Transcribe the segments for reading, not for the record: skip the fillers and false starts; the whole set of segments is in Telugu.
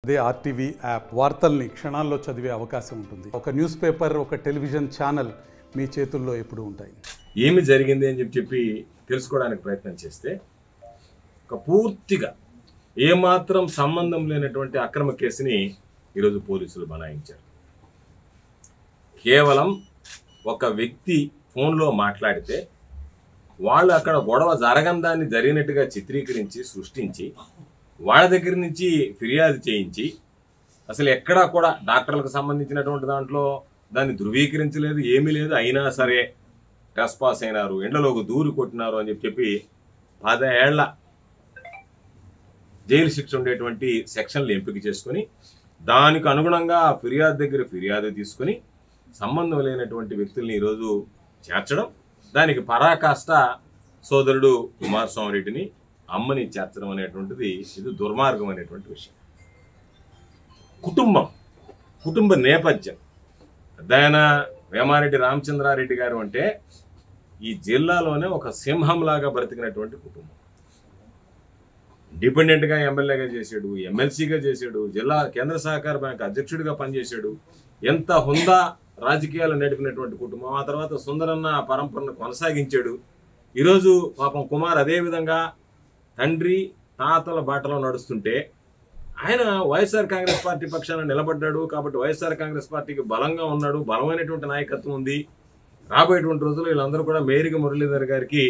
అదే ఆర్టీవీ యాప్ వార్తల్ని క్షణాల్లో చదివే అవకాశం ఉంటుంది. ఒక న్యూస్ పేపర్, ఒక టెలివిజన్ ఛానల్ మీ చేతుల్లో ఎప్పుడూ ఉంటాయి. ఏమి జరిగింది అని చెప్పి తెలుసుకోవడానికి ప్రయత్నం చేస్తే ఒక పూర్తిగా ఏమాత్రం సంబంధం లేనటువంటి అక్రమ కేసుని ఈరోజు పోలీసులు బనాయించారు. కేవలం ఒక వ్యక్తి ఫోన్లో మాట్లాడితే వాళ్ళు అక్కడ గొడవ జరగందాన్ని జరిగినట్టుగా చిత్రీకరించి సృష్టించి వాళ్ళ దగ్గర నుంచి ఫిర్యాదు చేయించి అసలు ఎక్కడా కూడా డాక్టర్లకు సంబంధించినటువంటి దాంట్లో దాన్ని ధృవీకరించలేదు, ఏమీ లేదు. అయినా సరే ట్రెస్పాస్ అయినారు, ఎండలోకి దూరి కొట్టినారు అని చెప్పి 10 ఏళ్ల జైలు శిక్ష ఉండేటువంటి సెక్షన్లు ఎంపిక చేసుకొని దానికి అనుగుణంగా ఫిర్యాదు దగ్గర ఫిర్యాదు తీసుకుని సంబంధం లేనటువంటి వ్యక్తుల్ని ఈరోజు చేర్చడం, దానికి పరాకాష్ట సోదరుడు కుమారస్వామి రెడ్డిని అమ్మని చేర్చడం అనేటువంటిది ఇది దుర్మార్గం అనేటువంటి విషయం. కుటుంబ నేపథ్యం పెద్దాయన వేమారెడ్డి రామచంద్రారెడ్డి గారు అంటే ఈ జిల్లాలోనే ఒక సింహంలాగా బ్రతికినటువంటి కుటుంబం. ఇండిపెండెంట్గా ఎమ్మెల్యేగా చేశాడు, ఎమ్మెల్సీగా చేశాడు, జిల్లా కేంద్ర సహకార బ్యాంక్ అధ్యక్షుడిగా పనిచేశాడు. ఎంత హుందా రాజకీయాలు నడిపినటువంటి కుటుంబం. ఆ తర్వాత సుందరన్న పరంపరను కొనసాగించాడు. ఈరోజు పాపం కుమార్ అదేవిధంగా తండ్రి తాతల బాటలో నడుస్తుంటే ఆయన వైఎస్ఆర్ కాంగ్రెస్ పార్టీ పక్షాన నిలబడ్డాడు. కాబట్టి వైఎస్ఆర్ కాంగ్రెస్ పార్టీకి బలంగా ఉన్నాడు, బలమైనటువంటి నాయకత్వం ఉంది. రాబోయేటువంటి రోజుల్లో వీళ్ళందరూ కూడా మేరిగ మురళీధర్ గారికి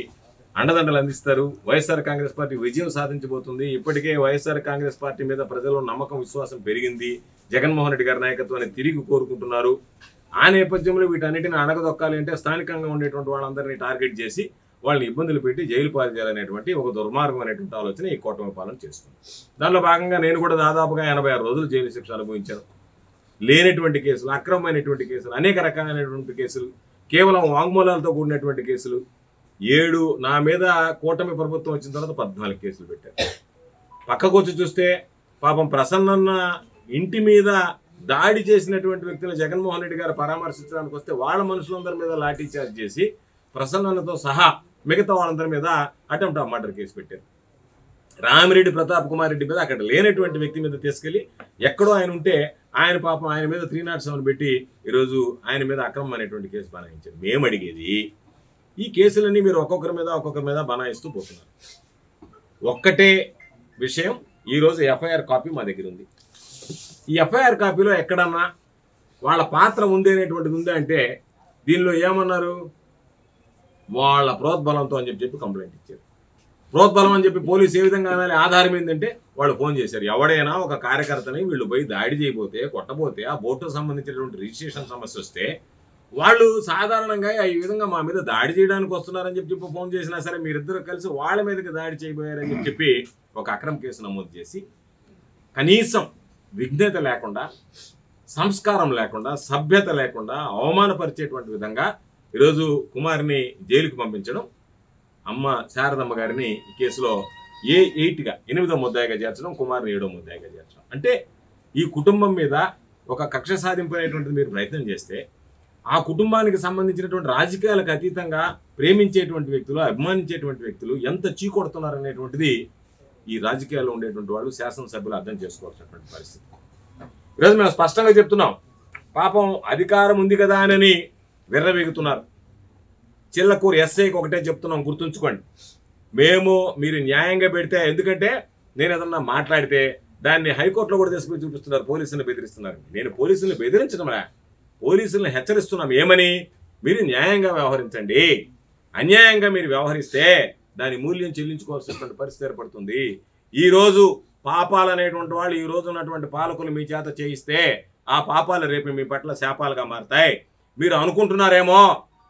అండదండలు అందిస్తారు. వైఎస్ఆర్ కాంగ్రెస్ పార్టీ విజయం సాధించబోతుంది. ఇప్పటికే వైఎస్ఆర్ కాంగ్రెస్ పార్టీ మీద ప్రజల్లో నమ్మకం, విశ్వాసం పెరిగింది. జగన్మోహన్ రెడ్డి గారి నాయకత్వాన్ని తిరిగి కోరుకుంటున్నారు. ఆ నేపథ్యంలో వీటన్నిటిని అణగదొక్కాలి అంటే స్థానికంగా ఉండేటువంటి వాళ్ళందరినీ టార్గెట్ చేసి వాళ్ళని ఇబ్బందులు పెట్టి జైలు పాలు చేయాలనేటువంటి ఒక దుర్మార్గం అనేటువంటి ఆలోచన ఈ కూటమి పాలన చేస్తుంది. దానిలో భాగంగా నేను కూడా దాదాపుగా 86 రోజులు జైలు శిక్ష అనుభవించాను. లేనటువంటి కేసులు, అక్రమమైనటువంటి కేసులు, అనేక రకాలైనటువంటి కేసులు, కేవలం వాంగ్మూలాలతో కూడినటువంటి కేసులు 7. నా మీద కూటమి ప్రభుత్వం వచ్చిన తర్వాత 14 కేసులు పెట్టారు. పక్కకు వచ్చి చూస్తే పాపం ప్రసన్నన్న ఇంటి మీద దాడి చేసినటువంటి వ్యక్తులు జగన్మోహన్ రెడ్డి గారు పరామర్శించడానికి వస్తే వాళ్ళ మనుషులందరి మీద లాఠీ చార్జ్ చేసి ప్రసన్నతో సహా మిగతా వాళ్ళందరి మీద అటెంప్ట్ ఆఫ్ మర్డర్ కేసు పెట్టారు. రామిరెడ్డి ప్రతాప్ కుమార్ రెడ్డి మీద అక్కడ లేనటువంటి వ్యక్తి మీద తీసుకెళ్లి ఎక్కడో ఆయన ఉంటే ఆయన పాపం ఆయన మీద 307 పెట్టి ఈరోజు ఆయన మీద అక్రమం అనేటువంటి కేసు బనాయించారు. మేము అడిగేది ఈ కేసులన్నీ మీరు ఒక్కొక్కరి మీద బనాయిస్తూ పోతున్నారు. ఒక్కటే విషయం, ఈరోజు ఎఫ్ఐఆర్ కాపీ మా దగ్గర ఉంది. ఈ ఎఫ్ఐఆర్ కాపీలో ఎక్కడన్నా వాళ్ళ పాత్ర ఉంది అనేటువంటిది ఉందా అంటే దీనిలో ఏమన్నారు, వాళ్ళ ప్రోద్బలంతో అని చెప్పి కంప్లైంట్ ఇచ్చారు. ప్రోద్బలం అని చెప్పి పోలీసు ఏ విధంగా అనాలి, ఆధారం ఏంటంటే వాళ్ళు ఫోన్ చేశారు. ఎవడైనా ఒక కార్యకర్తని వీళ్ళు పోయి దాడి చేయబోతే, కొట్టబోతే, ఆ బోటుకు సంబంధించినటువంటి రిజిస్ట్రేషన్ సమస్య వస్తే వాళ్ళు సాధారణంగా ఈ విధంగా మా మీద దాడి చేయడానికి వస్తున్నారని చెప్పి ఫోన్ చేసినా సరే మీరిద్దరు కలిసి వాళ్ళ మీదకి దాడి చేయబోయారని చెప్పి ఒక అక్రమ కేసు నమోదు చేసి కనీసం విఘ్నత లేకుండా, సంస్కారం లేకుండా, సభ్యత లేకుండా అవమానపరిచేటువంటి విధంగా ఈరోజు కుమార్ని జైలుకి పంపించడం, అమ్మ శారదమ్మ గారిని ఈ కేసులో 8గా 8వ ముద్దాయిగా చేర్చడం, కుమార్ని 7వ ముద్దాయిగా చేర్చడం. అంటే ఈ కుటుంబం మీద ఒక కక్ష సాధింపు అనేటువంటిది మీరు ప్రయత్నం చేస్తే ఆ కుటుంబానికి సంబంధించినటువంటి రాజకీయాలకు అతీతంగా ప్రేమించేటువంటి వ్యక్తులు, అభిమానించేటువంటి వ్యక్తులు ఎంత చీకొడుతున్నారనేటువంటిది ఈ రాజకీయాల్లో ఉండేటువంటి వాళ్ళు, శాసనసభ్యులు అర్థం చేసుకోవాల్సినటువంటి పరిస్థితి. ఈరోజు మేము స్పష్టంగా చెప్తున్నాం, పాపం అధికారం ఉంది కదా అని విర్రవీగుతున్నారు. చిల్లకూరు ఎస్ఐకి ఒకటే చెప్తున్నాం, గుర్తుంచుకోండి. మీరు న్యాయంగా పెడితే, ఎందుకంటే నేను ఏదన్నా మాట్లాడితే దాన్ని హైకోర్టులో కూడా తీసుకుని చూపిస్తున్నారు, పోలీసులను బెదిరిస్తున్నారు. నేను పోలీసులను బెదిరించడంలా, పోలీసులను హెచ్చరిస్తున్నాం. ఏమని, మీరు న్యాయంగా వ్యవహరించండి. అన్యాయంగా మీరు వ్యవహరిస్తే దాని మూల్యం చెల్లించుకోవాల్సినటువంటి పరిస్థితి ఏర్పడుతుంది. ఈరోజు పాపాలు అనేటువంటి వాళ్ళు ఈ రోజు ఉన్నటువంటి పాలకులు మీ చేత చేయిస్తే ఆ పాపాలు రేపు మీ పట్ల శాపాలుగా మారుతాయి. మీరు అనుకుంటున్నారేమో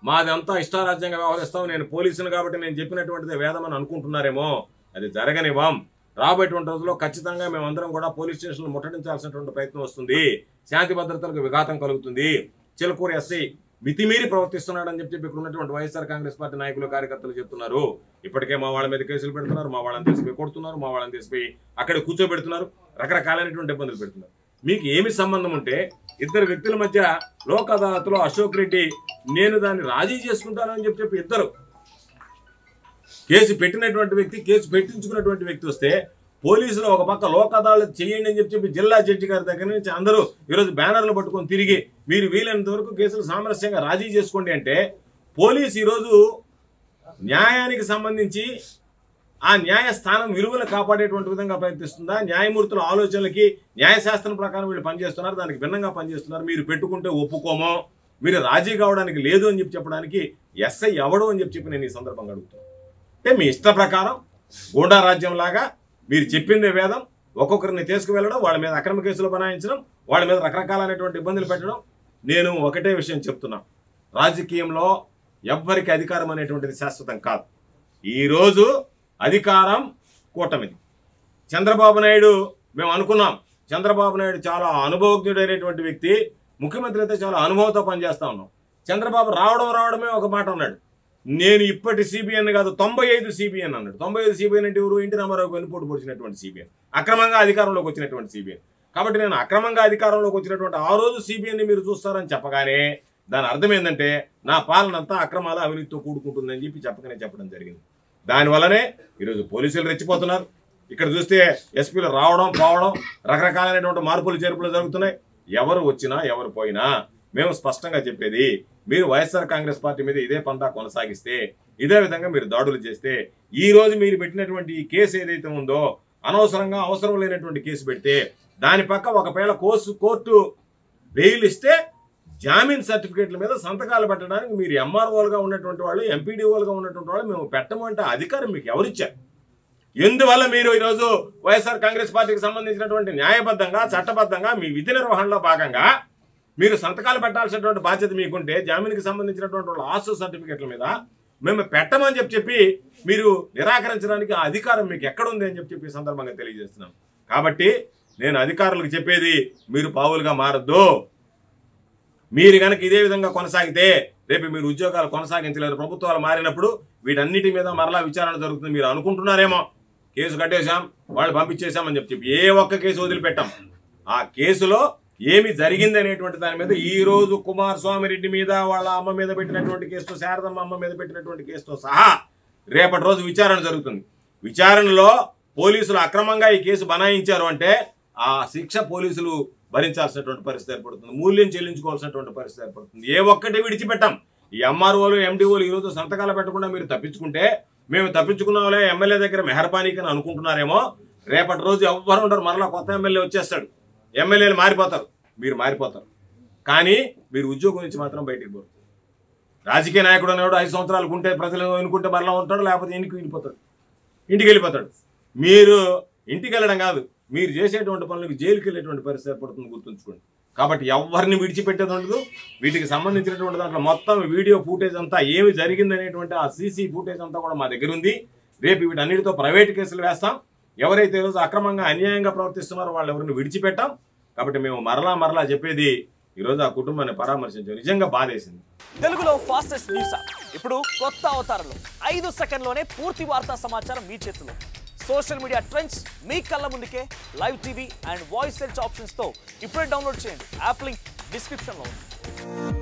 మాదంతా ఇష్టారాజ్యంగా వ్యవహరిస్తాం, నేను పోలీసులు కాబట్టి నేను చెప్పినటువంటిది వేదం అని అనుకుంటున్నారేమో. అది జరగనివ్వం. రాబోయేటువంటి రోజుల్లో ఖచ్చితంగా మేమందరం కూడా పోలీస్ స్టేషన్లు ముట్టడించాల్సినటువంటి ప్రయత్నం వస్తుంది. శాంతి భద్రతలకు విఘాతం కలుగుతుంది. చిలకూరు ఎస్ఐ మితిమీరి ప్రవర్తిస్తున్నాడని చెప్పి ఇక్కడ ఉన్నటువంటి వైఎస్ఆర్ కాంగ్రెస్ పార్టీ నాయకులు, కార్యకర్తలు చెప్తున్నారు. ఇప్పటికే మా వాళ్ళ మీద కేసులు పెడుతున్నారు, మా వాళ్ళని తీసిపోయి కొడుతున్నారు, మా వాళ్ళని తీసిపోయి అక్కడ కూర్చోబెడుతున్నారు, రకరకాలైనటువంటి ఇబ్బందులు పెడుతున్నారు. మీకు ఏమి సంబంధం ఉంటే ఇద్దరు వ్యక్తుల మధ్య లోక్ అదాలత్లో అశోక్ రెడ్డి నేను దాన్ని రాజీ చేసుకుంటానని చెప్పి ఇద్దరు కేసు పెట్టినటువంటి వ్యక్తి, కేసు పెట్టించుకున్నటువంటి వ్యక్తి వస్తే పోలీసులు ఒక పక్క లోక్ అదాలత్ చేయండి అని చెప్పి జిల్లా జడ్జి గారి దగ్గర నుంచి అందరూ ఈరోజు బ్యానర్లు పట్టుకొని తిరిగి మీరు వీలైనంత వరకు కేసులు సామరస్యంగా రాజీ చేసుకోండి అంటే పోలీసు ఈరోజు న్యాయానికి సంబంధించి ఆ న్యాయస్థానం విలువలు కాపాడేటువంటి విధంగా ప్రయత్నిస్తుందా? న్యాయమూర్తుల ఆలోచనలకి న్యాయశాస్త్రం ప్రకారం వీళ్ళు పనిచేస్తున్నారు, దానికి భిన్నంగా పనిచేస్తున్నారు. మీరు పెట్టుకుంటే ఒప్పుకోమో, మీరు రాజీ కావడానికి లేదు అని చెప్పడానికి ఎస్ఐ ఎవడు అని చెప్పి నేను ఈ సందర్భంగా అడుగుతాను. అంటే మీ ఇష్ట ప్రకారం గూండా రాజ్యం లాగా మీరు చెప్పిందే వేదం, ఒక్కొక్కరిని తీసుకువెళ్ళడం, వాళ్ళ మీద అక్రమ కేసులు బనాయించడం, వాళ్ళ మీద రకరకాలైనటువంటి ఇబ్బందులు పెట్టడం. నేను ఒకటే విషయం చెప్తున్నా, రాజకీయంలో ఎవ్వరికి అధికారం అనేటువంటిది శాశ్వతం కాదు. ఈరోజు అధికారం కూటమిది. చంద్రబాబు నాయుడు మేము అనుకున్నాం, చంద్రబాబు నాయుడు చాలా అనుభవజ్ఞుడైనటువంటి వ్యక్తి, ముఖ్యమంత్రి అయితే చాలా అనుభవంతో పనిచేస్తా ఉన్నాం. చంద్రబాబు రావడమే ఒక మాట అన్నాడు, నేను ఇప్పటి సిబిఎన్ కాదు 95 సిబిఎన్ అన్నాడు. 95 సిబిఎన్ అంటే ఎవరు? ఎన్టీ రామారావు వెన్నుపోటు పొడిచినటువంటి సిబిఎన్, అక్రమంగా అధికారంలోకి వచ్చినటువంటి సిబిఎన్. కాబట్టి నేను అక్రమంగా అధికారంలోకి వచ్చినటువంటి ఆ రోజు సిబిఎన్ని మీరు చూస్తారని చెప్పగానే దాని అర్థం ఏంటంటే నా పాలనంతా అక్రమాల అవినీతితో కూడుకుంటుందని చెప్పడం జరిగింది. దానివల్లనే ఈరోజు పోలీసులు రెచ్చిపోతున్నారు. ఇక్కడ చూస్తే ఎస్పీలు రావడం పోవడం, రకరకాలైనటువంటి మార్పులు చేర్పులు జరుగుతున్నాయి. ఎవరు వచ్చినా ఎవరు పోయినా మేము స్పష్టంగా చెప్పేది, మీరు వైఎస్ఆర్ కాంగ్రెస్ పార్టీ మీద ఇదే పందా కొనసాగిస్తే, ఇదే విధంగా మీరు దాడులు చేస్తే, ఈ రోజు మీరు పెట్టినటువంటి ఈ కేసు ఏదైతే ఉందో అనవసరంగా అవసరం లేనటువంటి కేసు పెడితే, దాని పక్క ఒకవేళ కోర్టు బెయిల్ ఇస్తే జామీన్ సర్టిఫికేట్ల మీద సంతకాలు పెట్టడానికి మీరు ఎంఆర్ఓలుగా ఉన్నటువంటి వాళ్ళు, ఎంపీడీఓలుగా ఉన్నటువంటి వాళ్ళు మేము పెట్టమంటే అధికారం మీకు ఎవరిచ్చారు? ఎందువల్ల మీరు ఈరోజు వైఎస్ఆర్ కాంగ్రెస్ పార్టీకి సంబంధించినటువంటి న్యాయబద్ధంగా చట్టబద్ధంగా మీ విధి నిర్వహణలో భాగంగా మీరు సంతకాలు పెట్టాల్సినటువంటి బాధ్యత మీకుంటే, జామీన్కి సంబంధించినటువంటి వాళ్ళ ఆస్తు సర్టిఫికేట్ల మీద మేము పెట్టమని చెప్పి మీరు నిరాకరించడానికి ఆ అధికారం మీకు ఎక్కడుంది అని చెప్పి సందర్భంగా తెలియజేస్తున్నాం. కాబట్టి నేను అధికారులకు చెప్పేది, మీరు పావులుగా మారద్దు. మీరు కనుక ఇదే విధంగా కొనసాగితే రేపు మీరు ఉద్యోగాలు కొనసాగించలేరు. ప్రభుత్వాలు మారినప్పుడు వీటన్నిటి మీద మరలా విచారణ జరుగుతుంది. మీరు అనుకుంటున్నారేమో కేసు కట్టేశాం, వాళ్ళు పంపించేశామని చెప్పి ఏ ఒక్క కేసు వదిలిపెట్టాం. ఆ కేసులో ఏమి జరిగింది అనేటువంటి దాని మీద ఈ రోజు కుమారస్వామి రెడ్డి మీద, వాళ్ళ అమ్మ మీద పెట్టినటువంటి కేసుతో, శారదమ్మ అమ్మ మీద పెట్టినటువంటి కేసుతో సహా రేపటి రోజు విచారణ జరుగుతుంది. విచారణలో పోలీసులు అక్రమంగా ఈ కేసు బనాయించారు అంటే ఆ శిక్ష పోలీసులు భరించాల్సినటువంటి పరిస్థితి ఏర్పడుతుంది, మూల్యం చెల్లించుకోవాల్సినటువంటి పరిస్థితి ఏర్పడుతుంది. ఏ ఒక్కటి విడిచిపెట్టాం. ఈ ఎంఆర్ఓలు ఎండిఓలు ఈరోజు సంతకాలు పెట్టకుండా మీరు తప్పించుకుంటే, మేము తప్పించుకున్నాంలే ఎమ్మెల్యే దగ్గర మెహర్బానీకి అని అనుకుంటున్నారేమో. రేపటి రోజు ఎవ్వరు ఉండరు, మరలా కొత్త ఎమ్మెల్యే వచ్చేస్తాడు, ఎమ్మెల్యేలు మారిపోతారు, మీరు మారిపోతారు. కానీ మీరు ఉద్యోగం నుంచి మాత్రం బయటికి పోరు. రాజకీయ నాయకుడు అనేవాడు 5 సంవత్సరాలకు ఉంటే ప్రజలు ఎన్నుకుంటే మరలా ఉంటాడు, లేకపోతే ఇంటికి వెళ్ళిపోతాడు. మీరు ఇంటికి వెళ్ళడం కాదు, మీరు చేసేటువంటి పనులకు జైలుకి వెళ్ళేటువంటి పరిస్థితి ఏర్పడుతుంది, గుర్తుంచుకోండి. కాబట్టి ఎవరిని విడిచిపెట్టేది ఉండదు. వీటికి సంబంధించినటువంటి దాంట్లో మొత్తం వీడియో ఫుటేజ్ అంతా ఏమి జరిగింది అనేటువంటి ఆ సీసీ ఫుటేజ్ అంతా కూడా మా దగ్గర ఉంది. రేపు వీటన్నిటితో ప్రైవేట్ కేసులు వేస్తాం. ఎవరైతే ఈరోజు అక్రమంగా అన్యాయంగా ప్రవర్తిస్తున్నారో వాళ్ళు ఎవరిని విడిచిపెట్టాం. కాబట్టి మేము మరలా చెప్పేది, ఈరోజు ఆ కుటుంబాన్ని పరామర్శించాం, నిజంగా బాధేసింది. తెలుగులో ఫాస్టెస్ట్ న్యూస్ ఇప్పుడు కొత్త అవతారంలో 5 సెకండ్లోనే పూర్తి వార్తా సమాచారం మీ చేతిలో. సోషల్ మీడియా ట్రెండ్స్ మీ కళ్ళ ముందుకే live TV and voice search options తో ఇప్పుడే డౌన్లోడ్ చేయండి. యాప్ లింక్ డిస్క్రిప్షన్ లో ఉంది.